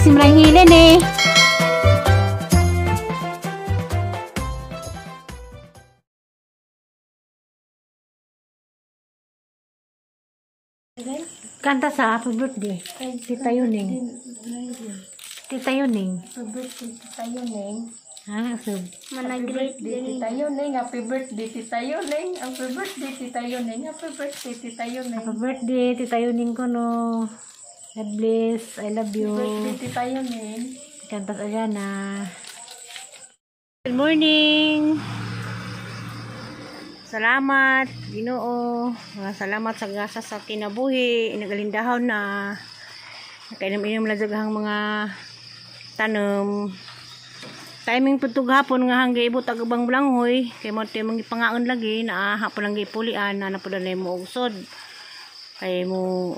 si Malang Hilin eh. Kanta sa happy birthday. Tita Yuning. Tita Yuning. Happy birthday, Tita Yuning. Ha? So, Happy birthday, Tita Yuning. Happy birthday, Tita Yuning. Happy birthday, Tita Yuning. Happy birthday, Tita Yuning. happy birthday, Tita Yuning ko no. God bless. I love you. Happy birthday, Tita Yuning. Kanta sa Ariana. Good morning. Salamat, Ginoo. Salamat sa grasa sa kinabuhi. Inagalindahon na. Nakainom-inom lang jaghang mga tanom. Timing putug hapon nga hangga ibot agabang bulanghoy. Kay mo tayo mga pangaon lagi na hapon lang gipulian na napudan na mo ugsod. Kay mo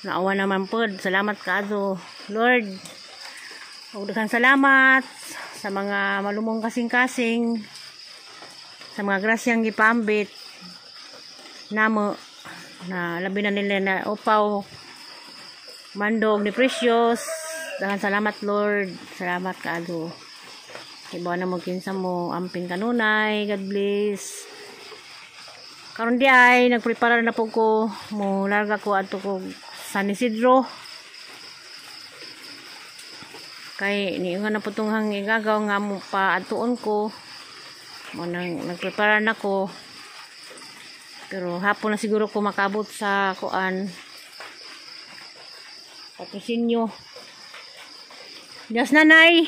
naawa naman pod. Salamat kaado, Lord. Ugdaghang salamat sa mga malumong kasing-kasing. Sa mga grasyang gipambit namo na labi na nila na upaw mandog ni Precious. Daghang salamat, Lord. Salamat kaado. Ibaw na mo kinsa mo amping kanunay. God bless. Karon di ay nagprepare na po ko mo larga ko adto ko San Isidro. Kay ni nga na putunghang igagaw nga mo pa adtuon ko. Mo nang nagprepare na ko. Pero hapon na siguro ko makabot sa kuan. Patrocinio. Yes, nanay.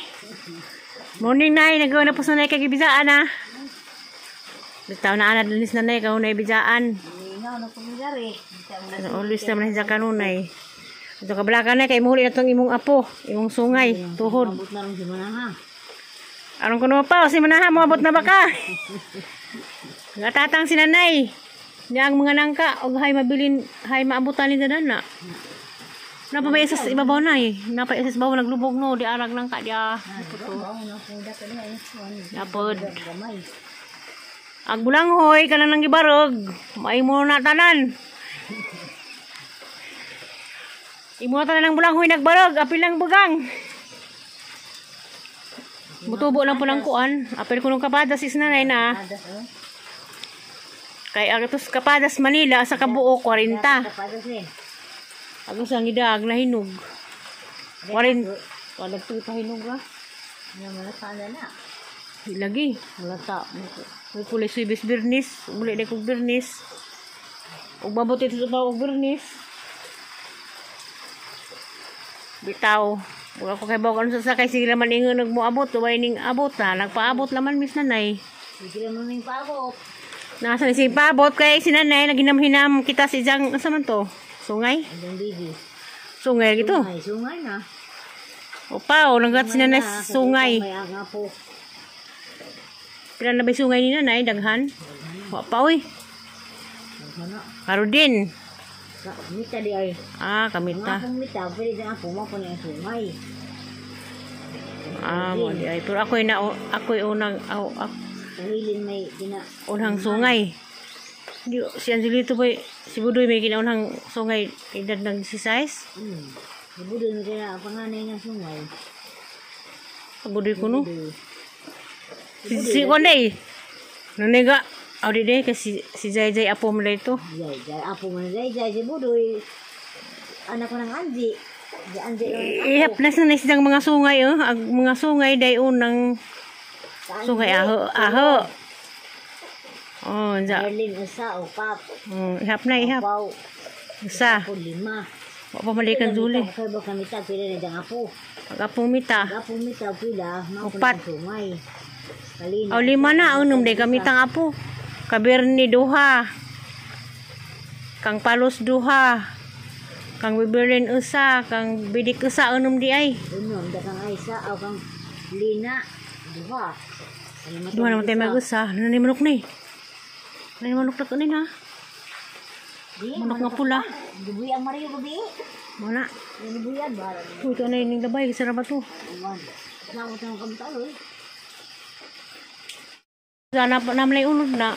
Morning, nay. Nagawa na po sa nanay kagibizaan, ha? Bitaw na anad linis nanay kung nay bizaan. Always naman sa kanunay. Ito kabalakan na kay muli na itong imong apo. Imong sungay. Tuhod. Arong kuno pa. Si manaha mo abot na baka. Natatang si nanay. Niya ang mga nangka. O hay mabilin. Hay maabutan ni dadana. Napabay sa ibabaw na eh. Napay sa ibabaw naglubog no. Di arag nangka. Di Napod. Agbulanghoy ka lang ng gibarog. May mo na tanan. Imo na tanan ng bulanghoy nagbarog. Apil lang bugang. Mutubo lang po lang kuan. Apil ko nung kapadas is nanay na. Kay agatos kapadas Manila sa kabuo 40. Agos ang idag na hinog. 40. Wala tuta hinog ha. Lagi. Wala ta. May kulay suibis birnis. Muli na kong birnis. Ug babot ito sa og birnis. Bitaw. Wala ko kay bawa sa sakay. Sige naman ingon nagmoabot. Tuway ning abot ha. Nagpaabot naman mis nanay. Sige naman yung paabot. Nasa ni si paabot kay si nanay. Naginam-hinam kita si Jang. Asa man to? Sungay? Sungay gitu. Sungay na. Opa, nanggat si nanay sungay. Pila na ba sungay ni nanay? Daghan? Wapa oy. Karudin. Kamita di ay. Ah, kamita. Kamita, pwede na ako mo niya sungay. Ah, mo di ay. Pero ako'y unang Kahilin may unang sungay. Di si Angelito boy, si Budoy may kinaunang sungay edad ng 16. Si Budoy may kaya panganay ng sungay. Budoy ko no. Si Konday. Naniga. Audi de kasi si Jai apo mo dito. Jai apo mo Jai si Budoy. Anak ko ng Anji. Anji. Ihap na sa nisang mga sungay oh. Ang mga sungay day unang sungay aho. Oh, ja. Erlin usa o pap. Ihap na ihap. Usa. Ako 5. Wa pa malikan Juli. Kay ba kamita pila na dang apo. Pag-apong mita. Apong mita pila, Upat. Sungay. Kalina. Aw 5 na unom day kamitang apo. Kabirni duha. Kang palos duha. Kang bibirin usa, kang bidik usa unom di ay. Unom dakang Aisa o kang Lina duha. Duha naman tayo mag-usa. Nanay manok ni. Nanay manok na kunin ha. Manok nga pula. Gibuy ang Mario gabi. Mana? Gibuyan ba? Uy, ito na yung labay. Sarap ba ito? Salamat ng kamtalo eh. Sana pa naman yung unod na.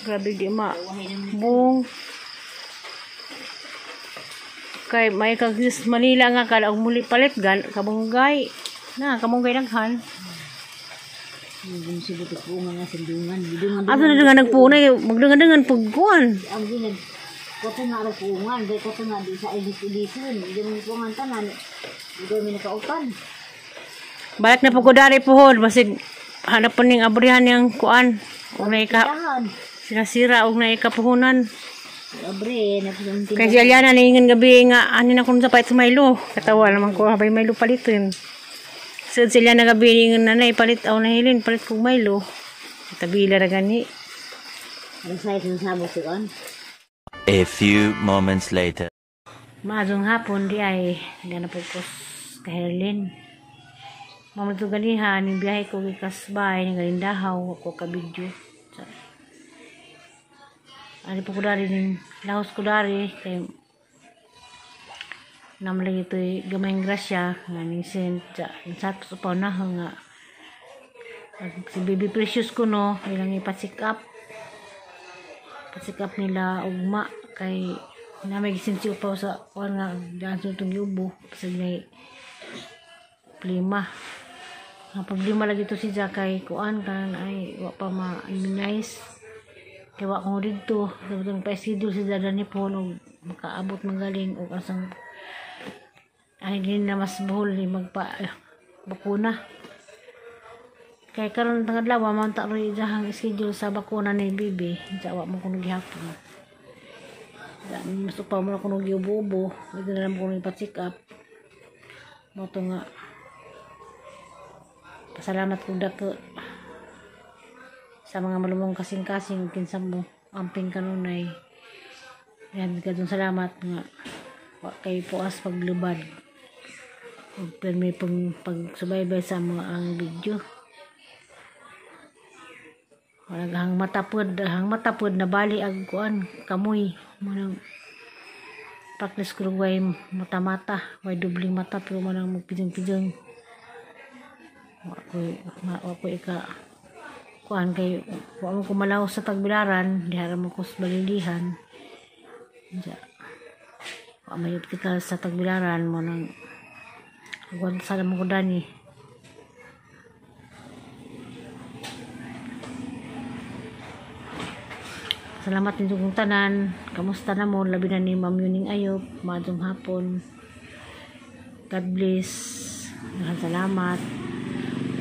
Grabe di ma. Bung. Kay may kagis Manila nga kada og muli palit gan kamunggay. Na kamunggay daghan. Hindi mo siya ko mga sandungan. Bidungan Ato na nga nagpunay magdangan pagkuan. ang ginag koto nga ro kuungan, day koto nga di sa edison. Hindi mo kuungan tanan. Hindi mo nakautan. Balik na po ko dari pohon basig hanapan ning abrihan yang kuan. Og naika Tahan. sira-sira og naika puhunan. Abre na pinuntin. Kay si Aliana naingon gabi nga ani na kun sa pait sa Milo. Katawa naman ko habay Milo palitin. So sila na gabi ningon nanay palit aw nahilin palit kog Milo. Tabila ra gani. Ang size ng sabog siyon. A few moments later. Maadong hapon di ay gana po ko kahilin. Mamito ganihan ning biyahe ko gikas bay ning galindahaw ko ka video. Ani po ko dari ning lahos ko dari kay namlay ito gamayng grasya nga ning sent sa pa na nga si baby precious ko no ilang ipa-check up nila ugma kay na may gisinsi upaw sa kuan nga daan sa itong yubo sa may problema ang problema lagi to si kay kuan kanan ay wa pa ma-immunize kaya wa ko dito dapat pa-schedule si Dada ni po og makaabot magaling o asang ay din na mas buhol ni bakuna kay karon tangad lawa man ta ro jahang schedule sa bakuna ni bibi wa mo kuno gihapon mas pa mo kuno giubo ito na lang kuno ipa-check up mo to nga pasalamat ko dako sa mga malumong kasing-kasing kinsa mo amping kanunay yan kadong salamat nga wa kay puas paglubad ug may pagsubaybay sa mga ang video hang matapod na bali ag kuan kamoy manang practice ko way mata-mata way dubling mata pero manang magpijeng-pijeng wa ko ika kuan kay wa mo kumalaw sa tagbilaran dihara mo kus balilihan ja wa may optical sa tagbilaran mo nang agwan sa mo ko dani salamat din kong tanan kamusta na mo labi na ni Ma'am Yuning Ayop maadong hapon God bless salamat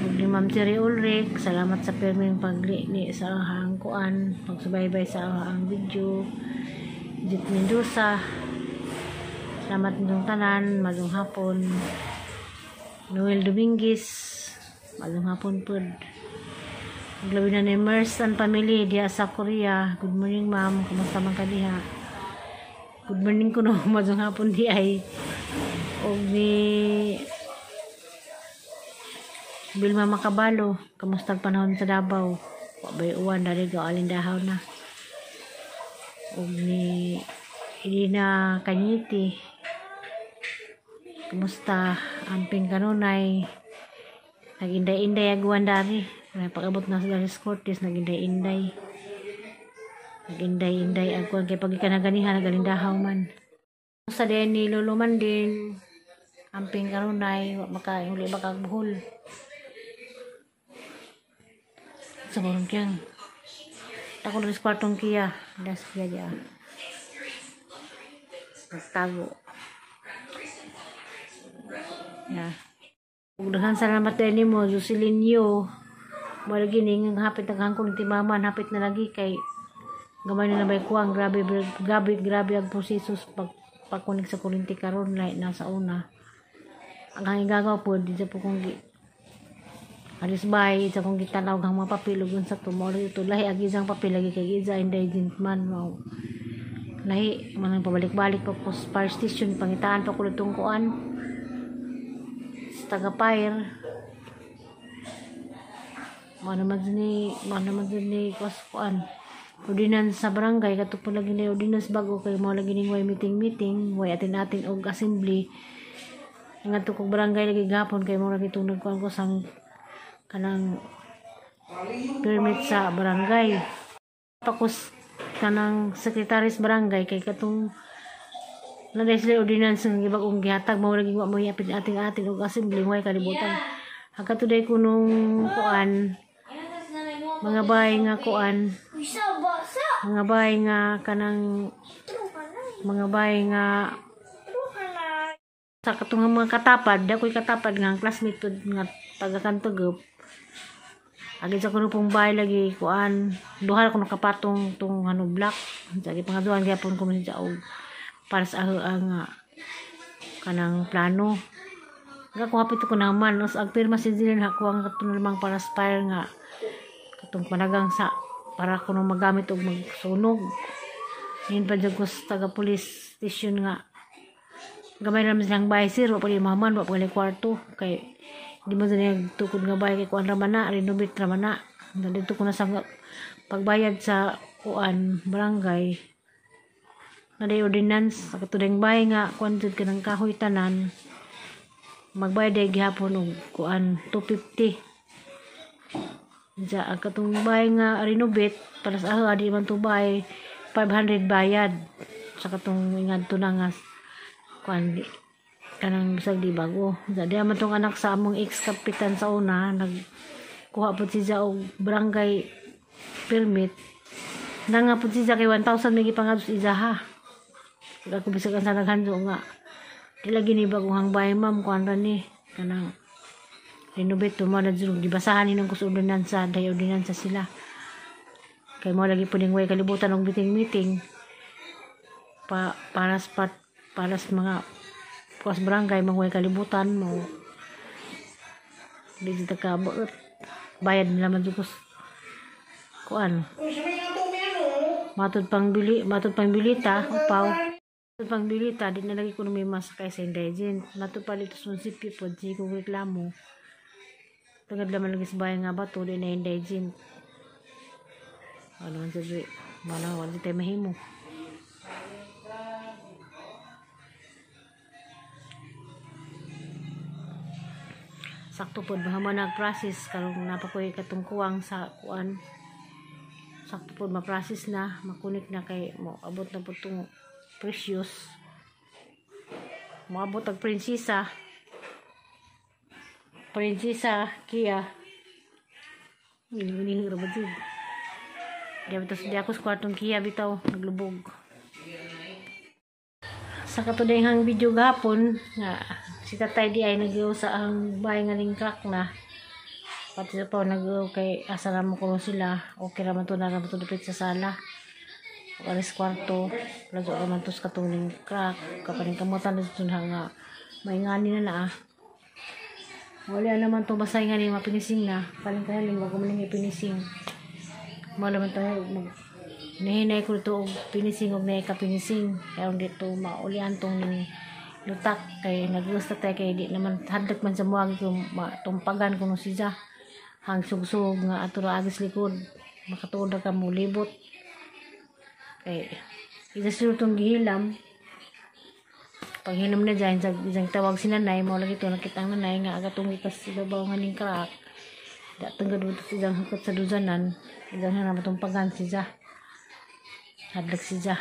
ug ni Ma'am Terry Ulrich salamat sa perming pagli ni sa ahang kuan pagsubaybay sa ahang video Jit Mendoza salamat din tanan madong hapon Noel Dominguez madong hapon pod labi na ni Merson family diya sa Korea good morning ma'am kumusta man ka diha good morning kuno madong hapon di ay og ni Bilma Makabalo, kamusta ang panahon sa Davao? Wabay uwan, dari gaw alindahaw na. Og ni Irina Kanyiti, kamusta amping kanunay? Naginday-inday agwan dari. Pag-abot na sa Daris Cortez, naginday-inday. Naginday-inday agwan. Kaya pag ikanaganihan, nagalindahaw man. Sa din ni Luluman din, amping kanunay, makauli baka buhol. Sa barong kiyang takon rin sa kwartong kiya das kiya diya nagtago ya ugdahan salamat din mo Joselinyo malagi ning hapit naghangkon ti mama hapit na lagi kay gamay na bay kuang grabe ang proseso pagkunik sa kurinti karon lahi na sa una ang igagaw po di sa po kong alis bay sa kong gitanaw ng mga papel ugon sa tumoro ito lahi agizang papel lagi kay giza indigent man wow lahi manang pabalik-balik pa ko fire station pangitaan pa ko itong kuan sa taga-fire mana man ni kuan ordinance sa barangay kato po lagi na ordinance bago kay mo lagi ning way meeting way atin og assembly nga to kog barangay lagi gapon kay mo lagi itong nagkuan ko sang kanang permit sa barangay tapos kanang sekretaris barangay kay katong na dahil sila ordinance ng ibang gihatag mao lagi mo yapit ating og assembly way kalibutan hangtod today kunong kuan mga bahay nga kuan mga bahay nga kanang mga bahay nga sa katong mga katapad dakoy katapad nga ang classmate pod nga taga Kantugup agi sa kuno pong bahay lagi kuan duha ko nakapatong tong ano block lagi pangaduhan gyapon ko man sa og para sa ang kanang plano nga ko hapit ko naman us ag pirma si Dylan ako ang katong lamang para aspire nga katong panagang sa para kuno magamit og magsunog nin pa jud ko sa taga police station nga gamay naman silang bahay sir wa pa maman wa pa kwarto kay di mo din tukod nga bahay kay kuan ra man na renovate ra man na dito ko na sa pagbayad sa kuan barangay na day ordinance sa katudeng bahay nga kuan jud kanang kahoy tanan magbayad day gihapon og kuan 250 ja ang katong bahay nga renovate para sa di man to bahay 500 bayad sa katong ngadto na nga kuan kanang bisag di bago ja di man tong anak sa among ex-kapitan sa una nagkuha pud siya og barangay permit na nga pud siya kay 1,000 may gipangadus izaha ako bisag sa naghanjo nga dila gini bagong bahay ma'am kuan ra ni kanang renovate to mo na jud gibasahan ni nang ordinansa day ordinansa sila kay mo lagi puding way kalibutan og meeting para sa mga puas barangay mga kalibutan mo di dito ka bayad nila man jud kuan matod pangbilita upaw pangbilita di na lagi ko may masakay sa indigent matod pa dito sa munisipyo pod di ko reklamo tungod laman lagi sa bahay nga bato di na indigent ano man sa di mana wala tayo mahimo sakto pod mahaman nag-process karong napakoy katong kuwang sa kuan sakto pod ma-process na makunik na kay mo abot na pod tong precious mo abot ang prinsesa Kia ini ra ba jud di ako sa kwartong Kia bitaw naglubog sa katudayhang video gapon nga si tatay di ay nag-iw sa ang bahay nga ning crack na pati sa pa nag-iw kay asa na mo kuno sila okay raman to na raman to dupit sa sala alis kwarto lago raman to sa katong ning crack kapaning kamutan dito nga maingani na wala naman to basay nga ni mapinising na paling kaya ning wag mo ning ipinising mo naman tayo nahinay ko ito og pinising og naika pinising kaya dito maulian tong ning lutak kay naggusto tayo kay di naman hadlok man sa muwag yung tumpagan kuno siya hang sugsug nga ato ra agis likod makatuod ka mo libot kay isa tong gihilam paghinom na dyan isang tawag si nanay mo lagi ito nakita ang nanay nga agatong ikas ibabaw nga ning crack datang gadto isang hukot sa duzanan isang na matumpagan siya hadlok siya